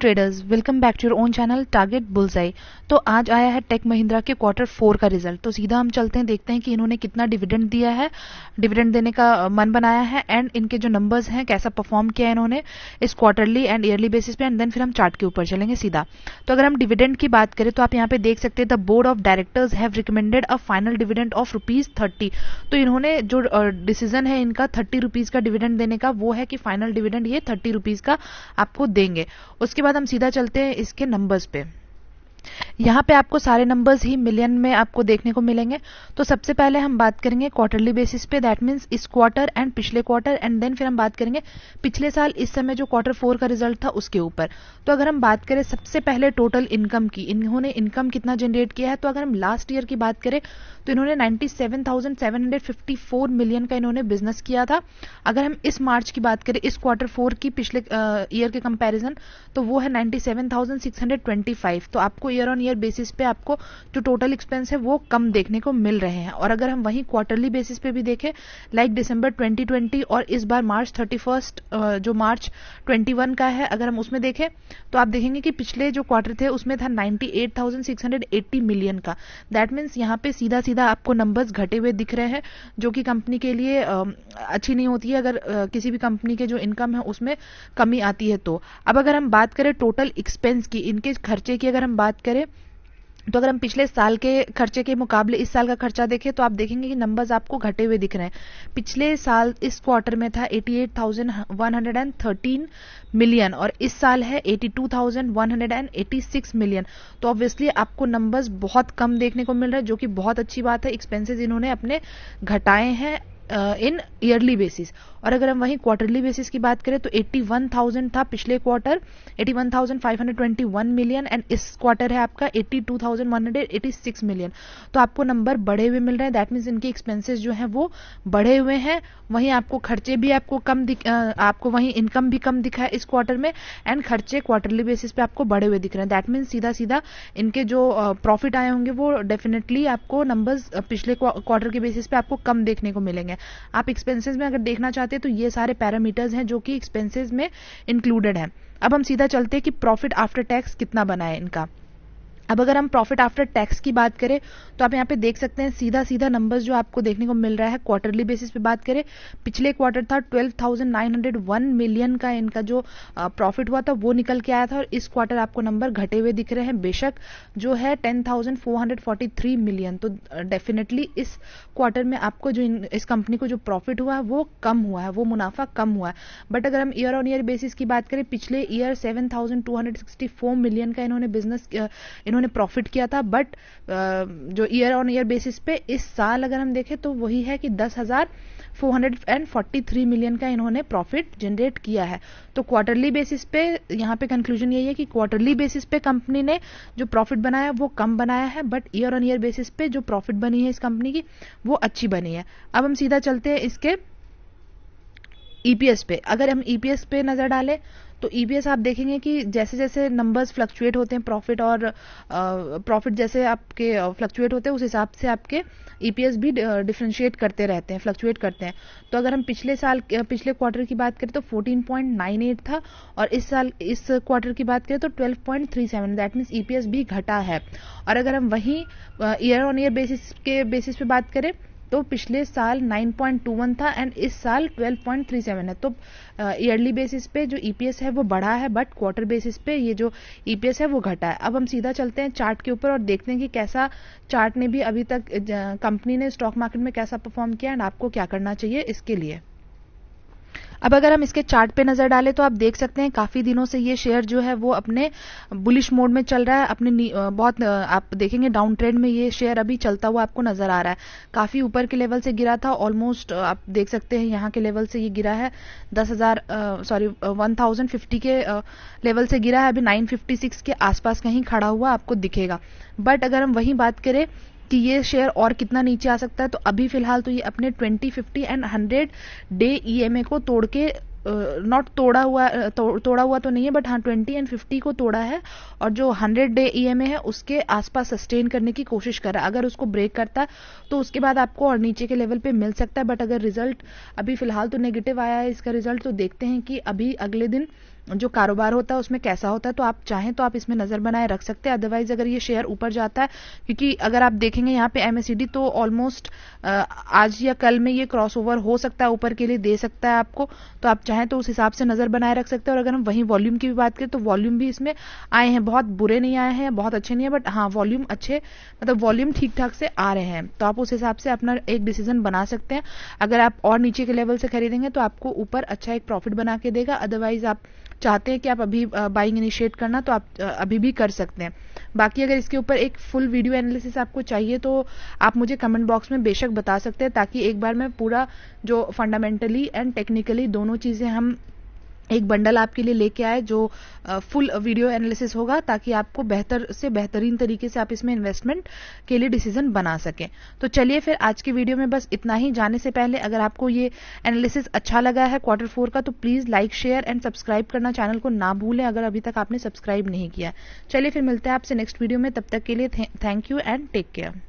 Traders, welcome back to your own channel target bullseye. तो आज आया है टेक महिंद्रा के Q4 का रिजल्ट। तो सीधा हम चलते हैं, देखते हैं कि इन्होंने कितना डिविडेंड दिया है, डिविडेंड देने का मन बनाया है एंड इनके जो नंबर्स हैं कैसा परफॉर्म किया है इन्होंने इस क्वार्टरली एंड ईयरली बेसिस पे, एंड देन फिर हम चार्ट के ऊपर चलेंगे सीधा। तो अगर हम डिविडेंड की बात करें तो आप यहाँ पे देख सकते हैं the board of directors have recommended a final dividend of ₹30। तो इन्होंने जो डिसीजन है इनका ₹30 का डिविडेंड देने का, वो है कि फाइनल डिविडेंड ये ₹30 का आपको देंगे। उसके बाद हम सीधा चलते हैं इसके नंबर्स पे। यहाँ पे आपको सारे नंबर्स ही मिलियन में आपको देखने को मिलेंगे। तो सबसे पहले हम बात करेंगे क्वार्टरली बेसिस पे, दैट मीन्स इस क्वार्टर एंड पिछले क्वार्टर, एंड देन फिर हम बात करेंगे पिछले साल इस समय जो Q4 का रिजल्ट था उसके ऊपर। तो अगर हम बात करें सबसे पहले टोटल इनकम की, इन्होंने इनकम कितना जनरेट किया है, तो अगर हम लास्ट ईयर की बात करें तो इन्होंने 97,754 मिलियन का इन्होंने बिजनेस किया था। अगर हम इस मार्च की बात करें, इस Q4 की पिछले ईयर के कंपैरिजन, तो वो है 97,625। तो आपको ईयर ऑन ईयर बेसिस पे आपको जो टोटल एक्सपेंस है वो कम देखने को मिल रहे हैं। और अगर हम वहीं क्वार्टरली बेसिस पे भी देखें, लाइक दिसंबर 2020 और इस बार मार्च 31 जो मार्च 21 का है, अगर हम उसमें देखें तो आप देखेंगे कि पिछले जो क्वार्टर थे उसमें था 98,680 मिलियन का। दैट मीन्स यहाँ पे सीधा सीधा आपको नंबर्स घटे हुए दिख रहे हैं, जो कि कंपनी के लिए अच्छी नहीं होती है अगर किसी भी कंपनी के जो इनकम है उसमें कमी आती है। तो अब अगर हम बात करें टोटल एक्सपेंस की, इनके खर्चे की अगर हम बात करें, तो अगर हम पिछले साल के खर्चे के मुकाबले इस साल का खर्चा देखें तो आप देखेंगे कि नंबर्स आपको घटे हुए दिख रहे हैं। पिछले साल इस क्वार्टर में था 88,113 मिलियन और इस साल है 82,186 मिलियन। तो ऑब्वियसली आपको नंबर्स बहुत कम देखने को मिल रहा है, जो कि बहुत अच्छी बात है। एक्सपेंसेस इन्होंने अपने घटाए हैं इन ईयरली बेसिस। और अगर हम वहीं क्वार्टरली बेसिस की बात करें तो 81,000 था पिछले क्वार्टर, 81,521 मिलियन, एंड इस क्वार्टर है आपका 82,186 मिलियन। तो आपको नंबर बढ़े हुए मिल रहे हैं, दैट मीन्स इनके एक्सपेंसेस जो हैं वो बढ़े हुए हैं। वहीं आपको खर्चे भी आपको आपको वहीं इनकम भी कम दिखा है इस क्वार्टर में, एंड खर्चे क्वार्टरली बेसिस पे आपको बढ़े हुए दिख रहे हैं। दैट मीन्स सीधा सीधा इनके जो प्रॉफिट आए होंगे वो डेफिनेटली आपको नंबर्स पिछले क्वार्टर के बेसिस पे आपको कम देखने को मिलेंगे। आप एक्सपेंसेस में अगर देखना चाहते हैं तो ये सारे पैरामीटर्स हैं जो कि एक्सपेंसेस में इंक्लूडेड हैं। अब हम सीधा चलते हैं कि प्रॉफिट आफ्टर टैक्स कितना बना है इनका। अब अगर हम प्रॉफिट आफ्टर टैक्स की बात करें तो आप यहाँ पे देख सकते हैं सीधा सीधा नंबर्स जो आपको देखने को मिल रहा है। क्वार्टरली बेसिस पे बात करें, पिछले क्वार्टर था 12,901 मिलियन का इनका जो प्रॉफिट हुआ था वो निकल के आया था, और इस क्वार्टर आपको नंबर घटे हुए दिख रहे हैं बेशक, जो है 10,443 मिलियन। तो डेफिनेटली इस क्वार्टर में आपको जो इस कंपनी को जो प्रॉफिट हुआ है वो कम हुआ है, वो मुनाफा कम हुआ है। बट अगर हम ईयर ऑन ईयर बेसिस की बात करें, पिछले ईयर 7,264 मिलियन का इन्होंने बिजनेस इन्होंने प्रॉफिट किया था। बट जो ईयर ऑन ईयर बेसिस पे इस साल अगर हम देखें तो वही है कि 10,443 मिलियन का इन्होंने प्रॉफिट जनरेट किया है। तो क्वार्टरली बेसिस पे यहाँ पे कंक्लूजन यही है कि क्वार्टरली बेसिस पे कंपनी ने जो प्रॉफिट बनाया वो कम बनाया है, but year on year basis पे जो प्रॉफिट बनी है इस कंपनी की वो अच्छी बनी है। अब हम सीधा चलते हैं इसके ईपीएस पे। अगर हम ईपीएस पे नजर डालें तो ईपीएस आप देखेंगे कि जैसे जैसे नंबर्स फ्लक्चुएट होते हैं, प्रॉफिट जैसे आपके फ्लक्चुएट होते हैं उस हिसाब से आपके ईपीएस भी डिफरेंशिएट करते रहते हैं, फ्लक्चुएट करते हैं। तो अगर हम पिछले क्वार्टर की बात करें तो 14.98 था, और इस साल इस क्वार्टर की बात करें तो 12.37, दैट मीन्स ईपीएस भी घटा है। और अगर हम वहीं ईयर ऑन ईयर बेसिस पे बात करें तो पिछले साल 9.21 था एंड इस साल 12.37 है। तो ईयरली बेसिस पे जो ईपीएस है वो बढ़ा है, बट क्वार्टर बेसिस पे ये जो ईपीएस है वो घटा है। अब हम सीधा चलते हैं चार्ट के ऊपर और देखते हैं कि कैसा चार्ट ने भी अभी तक कंपनी ने स्टॉक मार्केट में कैसा परफॉर्म किया एंड आपको क्या करना चाहिए इसके लिए। अब अगर हम इसके चार्ट पे नजर डालें तो आप देख सकते हैं काफी दिनों से ये शेयर जो है वो अपने बुलिश मोड में चल रहा है। बहुत आप देखेंगे डाउन ट्रेंड में ये शेयर अभी चलता हुआ आपको नजर आ रहा है। काफी ऊपर के लेवल से गिरा था, ऑलमोस्ट आप देख सकते हैं यहाँ के लेवल से ये गिरा है 1050 के लेवल से गिरा है। अभी 956 के आसपास कहीं खड़ा हुआ आपको दिखेगा। बट अगर हम वही बात करें कि ये शेयर और कितना नीचे आ सकता है, तो अभी फिलहाल तो ये अपने 20, 50 एंड 100 डे ईएमए को तोड़ के तोड़ा हुआ तो नहीं है, बट हाँ 20 एंड 50 को तोड़ा है, और जो 100 डे ईएमए है उसके आसपास सस्टेन करने की कोशिश कर रहा है। अगर उसको ब्रेक करता है तो उसके बाद आपको और नीचे के लेवल पे मिल सकता है। बट अगर रिजल्ट अभी फिलहाल तो नेगेटिव आया है इसका रिजल्ट, तो देखते हैं कि अभी अगले दिन जो कारोबार होता है उसमें कैसा होता है, तो आप चाहें तो आप इसमें नजर बनाए रख सकते हैं। अदरवाइज अगर ये शेयर ऊपर जाता है, क्योंकि अगर आप देखेंगे यहाँ पे MACD तो ऑलमोस्ट आज या कल में ये क्रॉसओवर हो सकता है, ऊपर के लिए दे सकता है आपको, तो आप चाहें तो उस हिसाब से नजर बनाए रख सकते हैं। और अगर हम वहीं वॉल्यूम की भी बात करें तो वॉल्यूम भी इसमें आए हैं, बहुत बुरे नहीं आए हैं, बहुत अच्छे नहीं है, बट हाँ वॉल्यूम अच्छे, मतलब वॉल्यूम ठीक ठाक से आ रहे हैं, तो आप उस हिसाब से अपना एक डिसीजन बना सकते हैं। अगर आप और नीचे के लेवल से खरीदेंगे तो आपको ऊपर अच्छा एक प्रॉफिट बना के देगा। अदरवाइज आप चाहते हैं कि आप अभी बाइंग इनिशिएट करना, तो आप अभी भी कर सकते हैं। बाकी अगर इसके ऊपर एक फुल वीडियो एनालिसिस आपको चाहिए तो आप मुझे कमेंट बॉक्स में बेशक बता सकते हैं, ताकि एक बार मैं पूरा जो फंडामेंटली एंड टेक्निकली दोनों चीजें हम एक बंडल आपके लिए लेके आए, जो फुल वीडियो एनालिसिस होगा, ताकि आपको बेहतर से बेहतरीन तरीके से आप इसमें इन्वेस्टमेंट के लिए डिसीजन बना सकें। तो चलिए फिर आज की वीडियो में बस इतना ही। जाने से पहले अगर आपको ये एनालिसिस अच्छा लगा है Q4 का, तो please like share and subscribe करना चैनल को ना भूलें, अगर अभी तक आपने सब्सक्राइब नहीं किया। चलिए फिर मिलते हैं आपसे नेक्स्ट वीडियो में, तब तक के लिए thank you and take care.